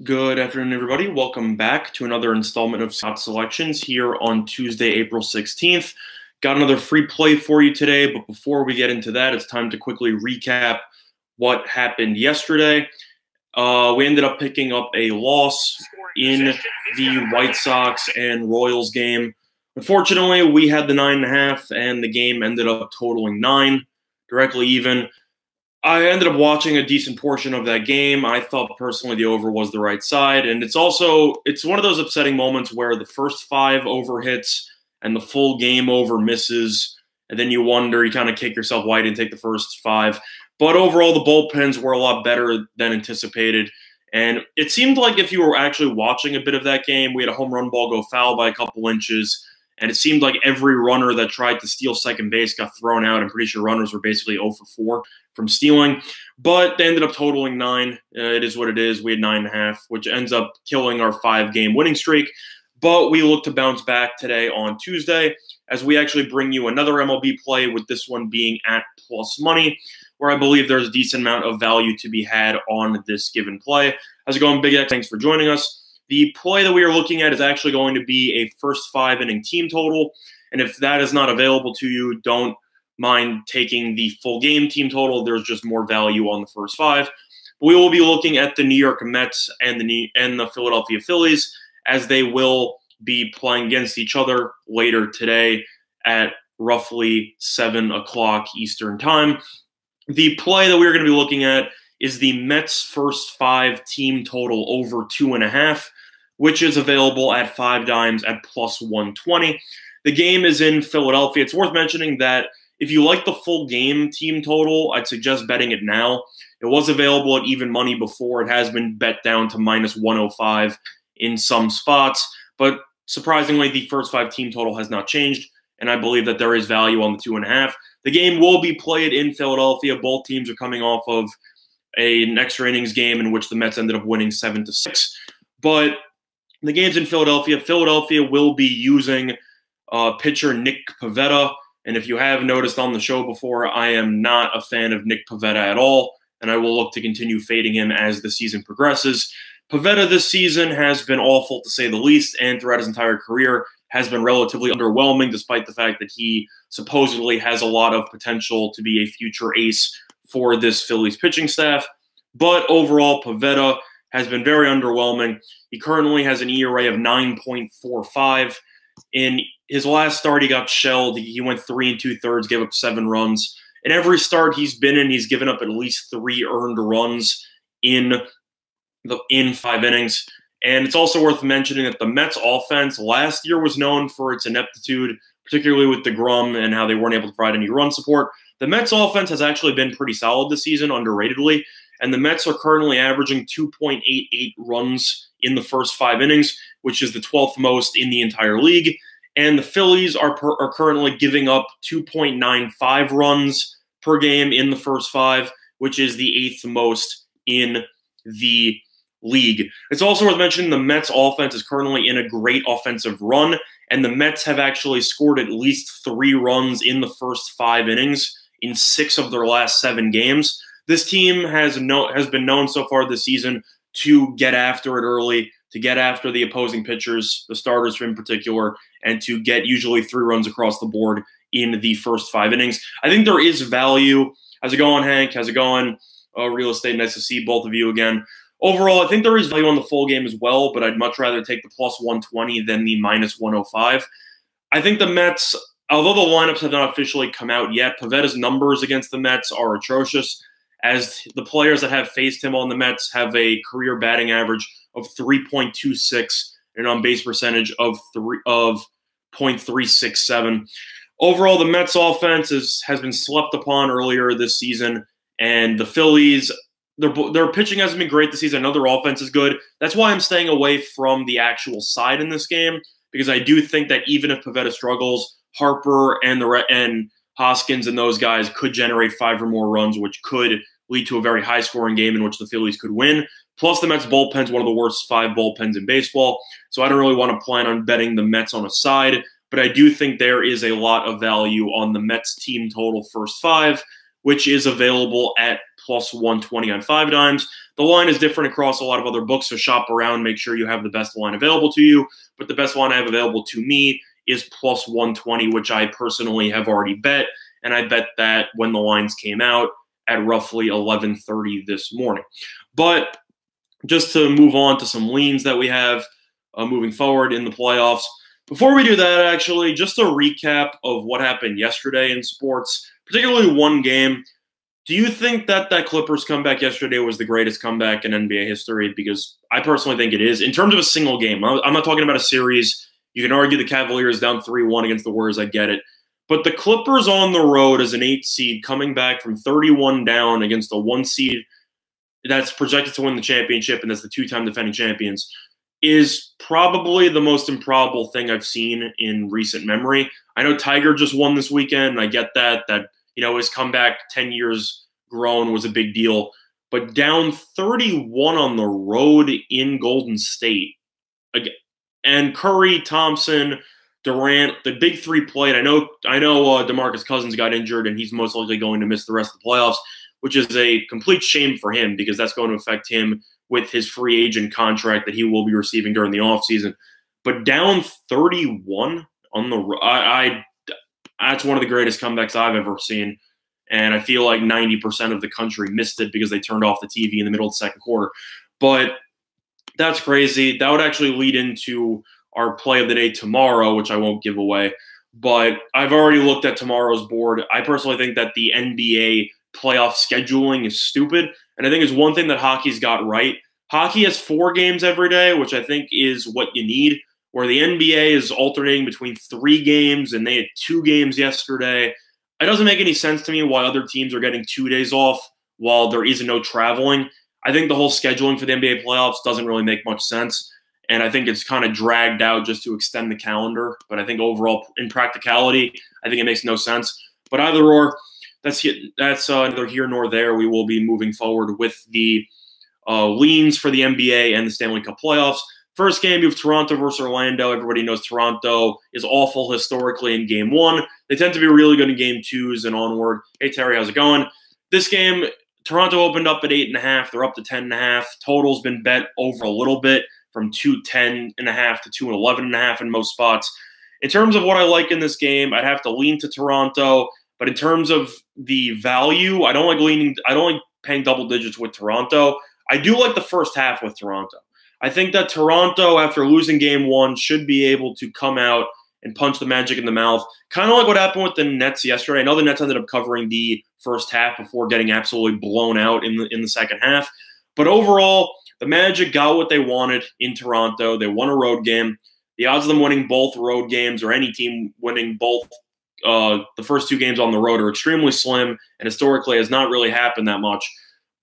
Good afternoon, everybody. Welcome back to another installment of Scott Selections here on Tuesday, April 16th. Got another free play for you today, but before we get into that, it's time to quickly recap what happened yesterday. We ended up picking up a loss in the White Sox and Royals game. Unfortunately, we had the 9.5, and the game ended up totaling 9, directly even. I ended up watching a decent portion of that game. I thought personally the over was the right side. And it's one of those upsetting moments where the first 5 over hits and the full game over misses. And then you wonder, you kind of kick yourself why you didn't take the first 5. But overall, the bullpens were a lot better than anticipated. And it seemed like if you were actually watching a bit of that game, we had a home run ball go foul by a couple inches. And it seemed like every runner that tried to steal second base got thrown out. I'm pretty sure runners were basically 0 for 4 from stealing. But they ended up totaling 9. It is what it is. We had 9.5, which ends up killing our 5-game winning streak. But we look to bounce back today on Tuesday as we actually bring you another MLB play, with this one being at plus money, where I believe there's a decent amount of value to be had on this given play. How's it going, Big X? Thanks for joining us. The play that we are looking at is actually going to be a first 5-inning team total. And if that is not available to you, don't mind taking the full game team total. There's just more value on the first 5. We will be looking at the New York Mets and the Philadelphia Phillies, as they will be playing against each other later today at roughly 7 o'clock Eastern time. The play that we're going to be looking at is the Mets first 5 team total over 2.5, which is available at 5 dimes at plus 120. The game is in Philadelphia. It's worth mentioning that if you like the full game team total, I'd suggest betting it now. It was available at even money before. It has been bet down to minus 105 in some spots, but surprisingly, the first 5 team total has not changed, and I believe that there is value on the 2.5. The game will be played in Philadelphia. Both teams are coming off of an extra innings game in which the Mets ended up winning 7-6. But the game's in Philadelphia. Philadelphia will be using pitcher Nick Pivetta. And if you have noticed on the show before, I am not a fan of Nick Pivetta at all, and I will look to continue fading him as the season progresses. Pivetta this season has been awful, to say the least, and throughout his entire career has been relatively underwhelming, despite the fact that he supposedly has a lot of potential to be a future ace for this Phillies pitching staff. But overall, Pivetta has been very underwhelming. He currently has an ERA of 9.45. In his last start, he got shelled. He went 3 2/3, gave up 7 runs. In every start he's been in, he's given up at least 3 earned runs in 5 innings. And it's also worth mentioning that the Mets offense last year was known for its ineptitude, particularly with DeGrom and how they weren't able to provide any run support. The Mets offense has actually been pretty solid this season, underratedly, and the Mets are currently averaging 2.88 runs in the first 5 innings, which is the 12th most in the entire league. And the Phillies are currently giving up 2.95 runs per game in the first 5, which is the 8th most in the league. It's also worth mentioning the Mets offense is currently in a great offensive run, and the Mets have actually scored at least 3 runs in the first 5 innings in 6 of their last 7 games. This team has been known so far this season to get after it early, to get after the opposing pitchers, the starters in particular, and to get usually 3 runs across the board in the first 5 innings. I think there is value. How's it going, Hank? How's it going? Real estate, nice to see both of you again. Overall, I think there is value on the full game as well, but I'd much rather take the plus 120 than the minus 105. I think the Mets, although the lineups have not officially come out yet, Pivetta's numbers against the Mets are atrocious, as the players that have faced him on the Mets have a career batting average of 3.26 and an on-base percentage of 0.367. Overall, the Mets offense has been slept upon earlier this season, and the Phillies, their pitching hasn't been great this season. I know their offense is good. That's why I'm staying away from the actual side in this game, because I do think that even if Pivetta struggles, Harper and Hoskins and those guys could generate 5 or more runs, which could lead to a very high-scoring game in which the Phillies could win. Plus, the Mets bullpen is one of the worst 5 bullpens in baseball, so I don't really want to plan on betting the Mets on a side, but I do think there is a lot of value on the Mets team total first 5, which is available at plus 120 on 5 dimes. The line is different across a lot of other books, so shop around, make sure you have the best line available to you. But the best line I have available to me is plus 120, which I personally have already bet, and I bet that when the lines came out at roughly 11:30 this morning. But just to move on to some leans that we have moving forward in the playoffs. Before we do that, actually, just a recap of what happened yesterday in sports, particularly one game. Do you think that Clippers comeback yesterday was the greatest comeback in NBA history? Because I personally think it is. In terms of a single game, I'm not talking about a series. You can argue the Cavaliers down 3-1 against the Warriors. I get it. But the Clippers on the road as an 8 seed coming back from 31 down against a 1 seed that's projected to win the championship, and that's the 2-time defending champions, is probably the most improbable thing I've seen in recent memory. I know Tiger just won this weekend, and I get that his comeback 10 years grown was a big deal. But down 31 on the road in Golden State, again, and Curry, Thompson, Durant, the big three played. I know DeMarcus Cousins got injured, and he's most likely going to miss the rest of the playoffs, which is a complete shame for him because that's going to affect him with his free agent contract that he will be receiving during the offseason. But down 31 on the that's one of the greatest comebacks I've ever seen. And I feel like 90% of the country missed it because they turned off the TV in the middle of the second quarter. But that's crazy. That would actually lead into our play of the day tomorrow, which I won't give away. But I've already looked at tomorrow's board. I personally think that the NBA playoff scheduling is stupid. And I think it's one thing that hockey's got right. Hockey has 4 games every day, which I think is what you need, where the NBA is alternating between 3 games, and they had 2 games yesterday. It doesn't make any sense to me why other teams are getting 2 days off while there is no traveling. I think the whole scheduling for the NBA playoffs doesn't really make much sense, and I think it's kind of dragged out just to extend the calendar. But I think overall, in practicality, I think it makes no sense. But either or, that's neither here nor there. We will be moving forward with the leans for the NBA and the Stanley Cup playoffs. First game, you have Toronto versus Orlando. Everybody knows Toronto is awful historically in Game 1. They tend to be really good in Game 2s and onward. Hey, Terry, how's it going? This game, Toronto opened up at 8.5. They're up to 10.5. Total's been bet over a little bit from 210.5 to 211.5 in most spots. In terms of what I like in this game, I'd have to lean to Toronto. But in terms of the value, I don't like paying double digits with Toronto. I do like the first half with Toronto. I think that Toronto, after losing Game 1, should be able to come out and punch the Magic in the mouth. Kind of like what happened with the Nets yesterday. I know the Nets ended up covering the first half before getting absolutely blown out in the second half. But overall, the Magic got what they wanted in Toronto. They won a road game. The odds of them winning both road games, or any team winning both the first 2 games on the road, are extremely slim, and historically has not really happened that much.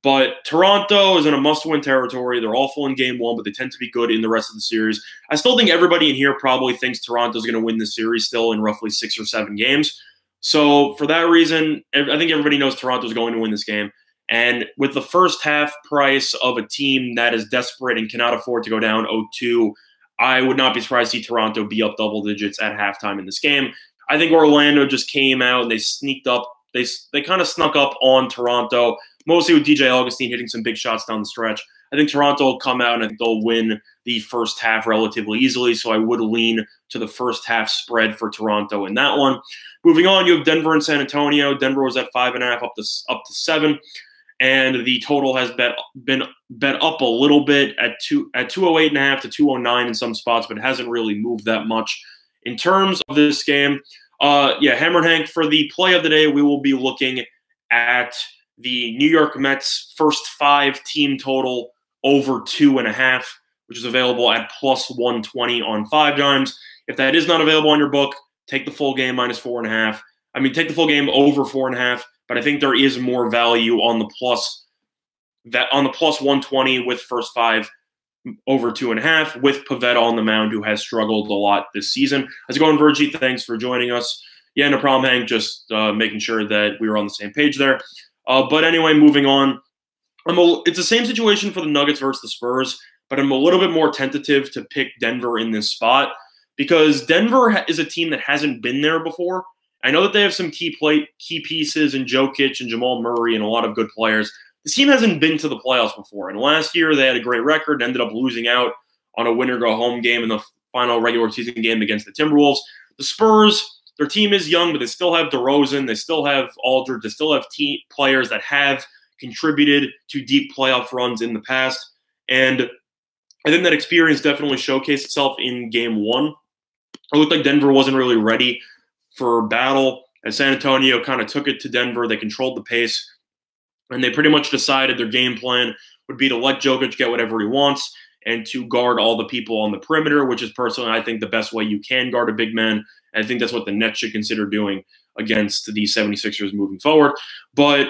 But Toronto is in a must-win territory. They're awful in Game 1, but they tend to be good in the rest of the series. I still think everybody in here probably thinks Toronto's going to win this series still in roughly 6 or 7 games. So for that reason, I think everybody knows Toronto's going to win this game. And with the first half price of a team that is desperate and cannot afford to go down 0-2, I would not be surprised to see Toronto be up double digits at halftime in this game. I think Orlando just came out and they sneaked up. They kind of snuck up on Toronto, mostly with DJ Augustine hitting some big shots down the stretch. I think Toronto will come out and I think they'll win the first half relatively easily, so I would lean to the first half spread for Toronto in that one. Moving on, you have Denver and San Antonio. Denver was at 5.5 up to 7, and the total has been bet up a little bit at 208.5 to 209 in some spots, but it hasn't really moved that much. In terms of this game, Hammer and Hank, for the play of the day, we will be looking at the New York Mets first 5 team total over 2.5, which is available at plus 120 on 5 dimes. If that is not available on your book, take the full game minus 4.5. I mean, take the full game over 4.5, but I think there is more value on the plus 120 with first 5 over 2.5 with Pavetta on the mound, who has struggled a lot this season. How's it going, Virgie? Thanks for joining us. Yeah, no problem, Hank. Just making sure that we were on the same page there. But anyway, moving on. It's the same situation for the Nuggets versus the Spurs, but I'm a little bit more tentative to pick Denver in this spot because Denver is a team that hasn't been there before. I know that they have some key pieces in Jokic and Jamal Murray and a lot of good players. the team hasn't been to the playoffs before. And last year they had a great record and ended up losing out on a winner-go-home game in the final regular season game against the Timberwolves. The Spurs, their team is young, but they still have DeRozan. They still have Aldridge. They still have players that have contributed to deep playoff runs in the past. And I think that experience definitely showcased itself in Game 1. It looked like Denver wasn't really ready for battle, as San Antonio kind of took it to Denver. They controlled the pace, and they pretty much decided their game plan would be to let Jokic get whatever he wants and to guard all the people on the perimeter, which is personally, I think, the best way you can guard a big man. And I think that's what the Nets should consider doing against the 76ers moving forward. But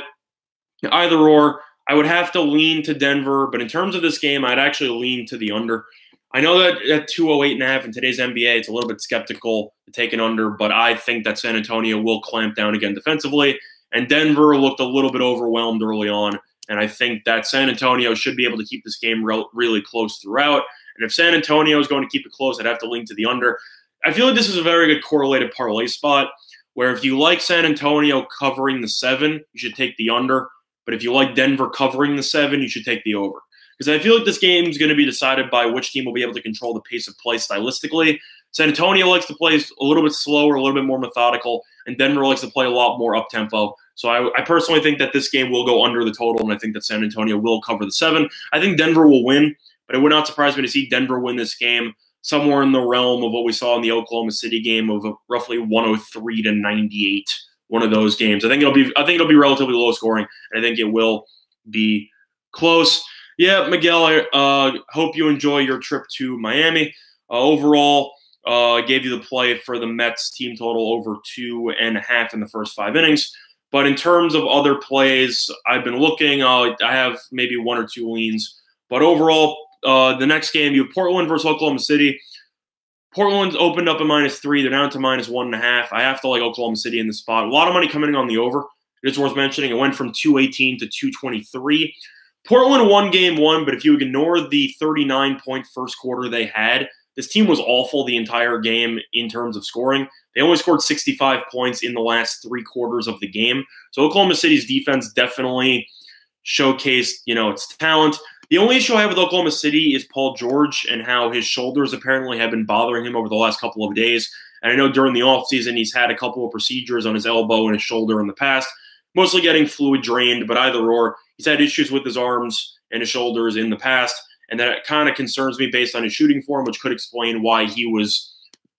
either or, I would have to lean to Denver. But in terms of this game, I'd actually lean to the under. I know that at 208.5 in today's NBA, it's a little bit skeptical to take an under, but I think that San Antonio will clamp down again defensively. And Denver looked a little bit overwhelmed early on. And I think that San Antonio should be able to keep this game really close throughout. And if San Antonio is going to keep it close, I'd have to lean to the under. I feel like this is a very good correlated parlay spot where if you like San Antonio covering the 7, you should take the under. But if you like Denver covering the 7, you should take the over. Because I feel like this game is going to be decided by which team will be able to control the pace of play stylistically. San Antonio likes to play a little bit slower, a little bit more methodical, and Denver likes to play a lot more up-tempo. So I personally think that this game will go under the total, and I think that San Antonio will cover the 7. I think Denver will win, but it would not surprise me to see Denver win this game somewhere in the realm of what we saw in the Oklahoma City game of roughly 103-98, one of those games. I think it'll be relatively low scoring, and I think it will be close. Yeah, Miguel, I hope you enjoy your trip to Miami. Overall, I gave you the play for the Mets team total over 2.5 in the first 5 innings. But in terms of other plays, I've been looking. I have maybe 1 or 2 leans. But overall, the next game, you have Portland versus Oklahoma City. Portland's opened up at -3. They're down to -1.5. I have to like Oklahoma City in the spot. A lot of money coming in on the over. It's worth mentioning. It went from 218 to 223. Portland won Game 1, but if you ignore the 39-point first quarter they had, this team was awful the entire game in terms of scoring. They only scored 65 points in the last 3 quarters of the game. So Oklahoma City's defense definitely showcased, its talent. The only issue I have with Oklahoma City is Paul George and how his shoulders apparently have been bothering him over the last couple of days. And I know during the offseason he's had a couple of procedures on his elbow and his shoulder in the past, mostly getting fluid drained, but either or, he's had issues with his arms and his shoulders in the past. And that kind of concerns me based on his shooting form, which could explain why he was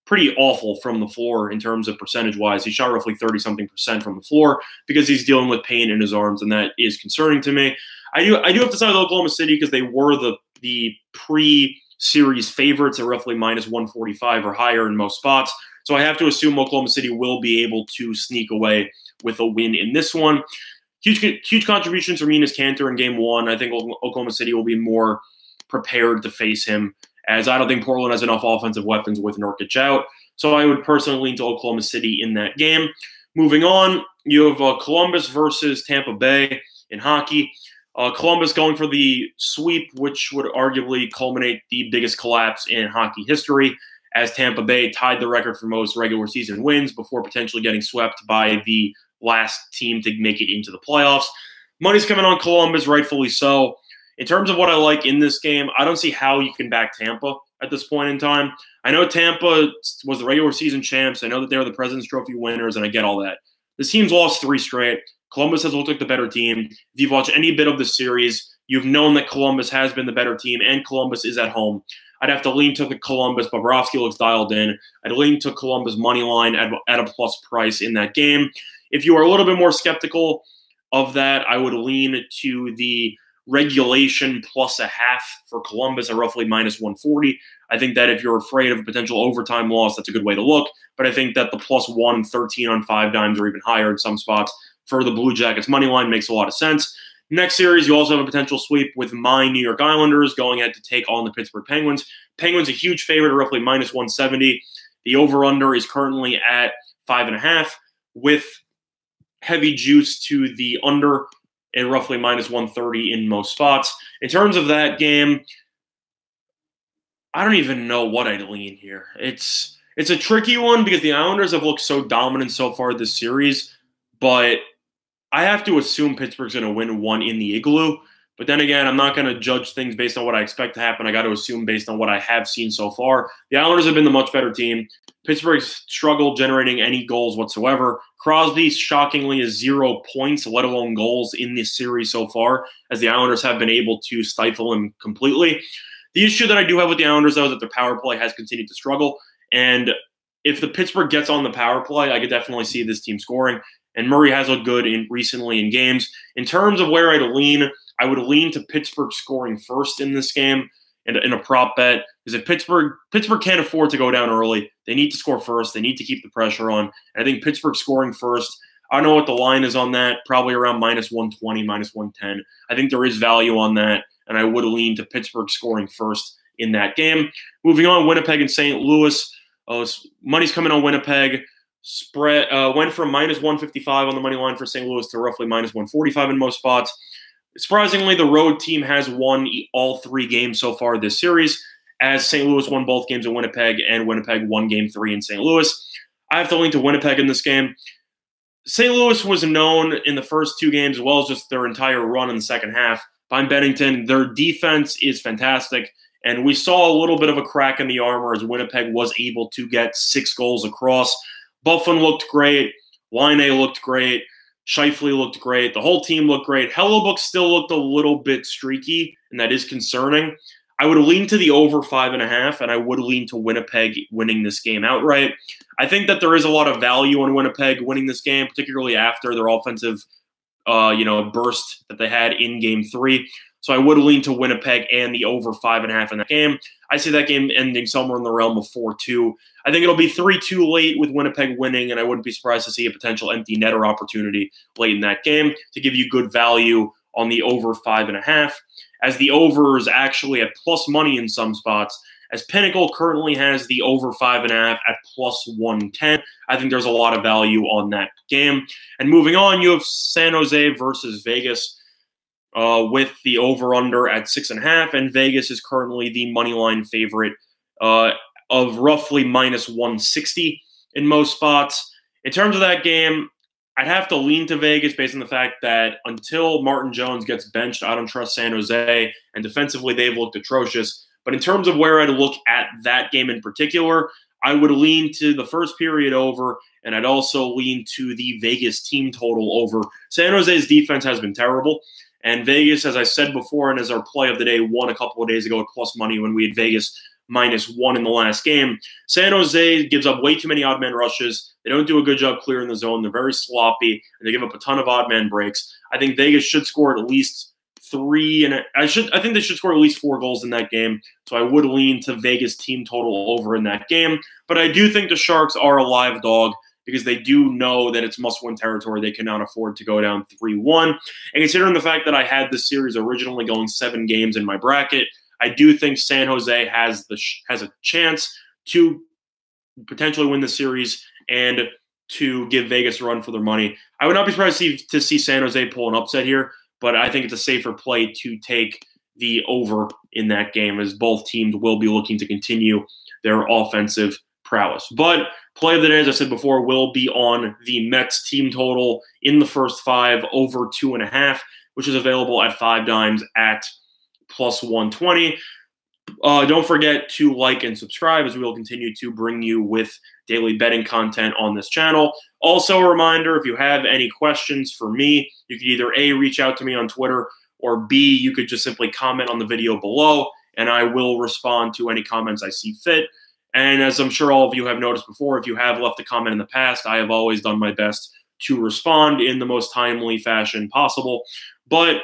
pretty awful from the floor in terms of percentage-wise. He shot roughly 30-something% from the floor because he's dealing with pain in his arms, and that is concerning to me. I do have to side with Oklahoma City because they were the pre-series favorites at roughly -145 or higher in most spots. So I have to assume Oklahoma City will be able to sneak away with a win in this one. Huge contributions from Enes Kanter in Game 1. I think Oklahoma City will be more prepared to face him, as I don't think Portland has enough offensive weapons with Nurkic out. So I would personally lean to Oklahoma City in that game. Moving on, you have Columbus versus Tampa Bay in hockey. Columbus going for the sweep, which would arguably culminate the biggest collapse in hockey history, as Tampa Bay tied the record for most regular season wins before potentially getting swept by the last team to make it into the playoffs. Money's coming on Columbus, rightfully so. In terms of what I like in this game, I don't see how you can back Tampa at this point in time. I know Tampa was the regular season champs. I know that they were the President's Trophy winners, and I get all that. This team's lost 3 straight. Columbus has looked like the better team. If you've watched any bit of the series, you've known that Columbus has been the better team, and Columbus is at home. I'd have to lean to the Columbus. Bobrovsky looks dialed in. I'd lean to Columbus money line at a plus price in that game. If you are a little bit more skeptical of that, I would lean to the regulation +0.5 for Columbus at roughly -140. I think that if you're afraid of a potential overtime loss, that's a good way to look. But I think that the +113 on 5 dimes or even higher in some spots for the Blue Jackets money line makes a lot of sense. Next series, you also have a potential sweep with my New York Islanders going ahead to take on the Pittsburgh Penguins. Penguins a huge favorite at roughly -170. The over-under is currently at 5.5 with heavy juice to the under and roughly -130 in most spots. In terms of that game, I don't even know what I'd lean here. It's a tricky one because the Islanders have looked so dominant so far this series, but I have to assume Pittsburgh's going to win one in the Igloo. But then again, I'm not going to judge things based on what I expect to happen. I got to assume based on what I have seen so far. The Islanders have been the much better team. Pittsburgh's struggled generating any goals whatsoever. Crosby, shockingly, is 0 points, let alone goals, in this series so far, as the Islanders have been able to stifle him completely. The issue that I do have with the Islanders, though, is that their power play has continued to struggle. And if the Pittsburgh gets on the power play, I could definitely see this team scoring. And Murray has looked good recently in games. In terms of where I'd lean, I would lean to Pittsburgh scoring first in this game in a prop bet. Because if Pittsburgh can't afford to go down early, they need to score first. They need to keep the pressure on. And I think Pittsburgh scoring first, I don't know what the line is on that, probably around -120, -110. I think there is value on that, and I would lean to Pittsburgh scoring first in that game. Moving on, Winnipeg and St. Louis. Money's coming on Winnipeg. Spread went from -155 on the money line for St. Louis to roughly -145 in most spots. Surprisingly, the road team has won all 3 games so far this series, as St. Louis won both games in Winnipeg, and Winnipeg won Game 3 in St. Louis. I have to lean to Winnipeg in this game. St. Louis was known in the first 2 games, as well as just their entire run in the second half, by Bennington. Their defense is fantastic, and we saw a little bit of a crack in the armor as Winnipeg was able to get 6 goals across. Bufflin looked great. Laine looked great. Scheifele looked great. The whole team looked great. Hellebuck still looked a little bit streaky, and that is concerning. I would lean to the over 5.5, and I would lean to Winnipeg winning this game outright. I think that there is a lot of value in Winnipeg winning this game, particularly after their offensive burst that they had in Game 3. So I would lean to Winnipeg and the over 5.5 in that game. I see that game ending somewhere in the realm of 4-2. I think it'll be 3-2 late with Winnipeg winning, and I wouldn't be surprised to see a potential empty netter opportunity late in that game to give you good value on the over 5.5, as the over is actually at plus money in some spots, as Pinnacle currently has the over 5.5 at plus 110. I think there's a lot of value on that game. And moving on, you have San Jose versus Vegas. With the over-under at 6.5, and Vegas is currently the moneyline favorite of roughly -160 in most spots. In terms of that game, I'd have to lean to Vegas based on the fact that until Martin Jones gets benched, I don't trust San Jose, and defensively they've looked atrocious. But in terms of where I'd look at that game in particular, I would lean to the first period over, and I'd also lean to the Vegas team total over. San Jose's defense has been terrible. And Vegas, as I said before, and as our play of the day won a couple of days ago at plus money when we had Vegas -1 in the last game. San Jose gives up way too many odd man rushes. They don't do a good job clearing the zone. They're very sloppy, and they give up a ton of odd man breaks. I think Vegas should score at least 3, and I think they should score at least 4 goals in that game. So I would lean to Vegas team total over in that game. But I do think the Sharks are a live dog, because they do know that it's must-win territory. They cannot afford to go down 3-1. And considering the fact that I had this series originally going 7 games in my bracket, I do think San Jose has a chance to potentially win the series and to give Vegas a run for their money. I would not be surprised to see San Jose pull an upset here, but I think it's a safer play to take the over in that game, as both teams will be looking to continue their offensive prowess. But play of the day, as I said before, will be on the Mets team total in the first 5 over 2.5, which is available at 5 dimes at plus 120. Don't forget to like and subscribe, as we will continue to bring you with daily betting content on this channel. Also, a reminder, if you have any questions for me, you could either A, reach out to me on Twitter, or B, you could just simply comment on the video below, and I will respond to any comments I see fit. And as I'm sure all of you have noticed before, if you have left a comment in the past, I have always done my best to respond in the most timely fashion possible. But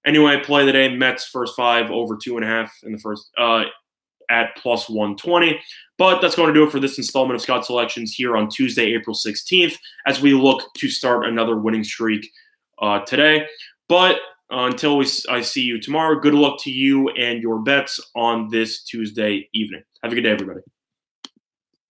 anyway, play the day, Mets first 5 over 2.5 in the first at plus 120. But that's going to do it for this installment of Scott Selections here on Tuesday, April 16th, as we look to start another winning streak today. But until I see you tomorrow, good luck to you and your bets on this Tuesday evening. Have a good day, everybody.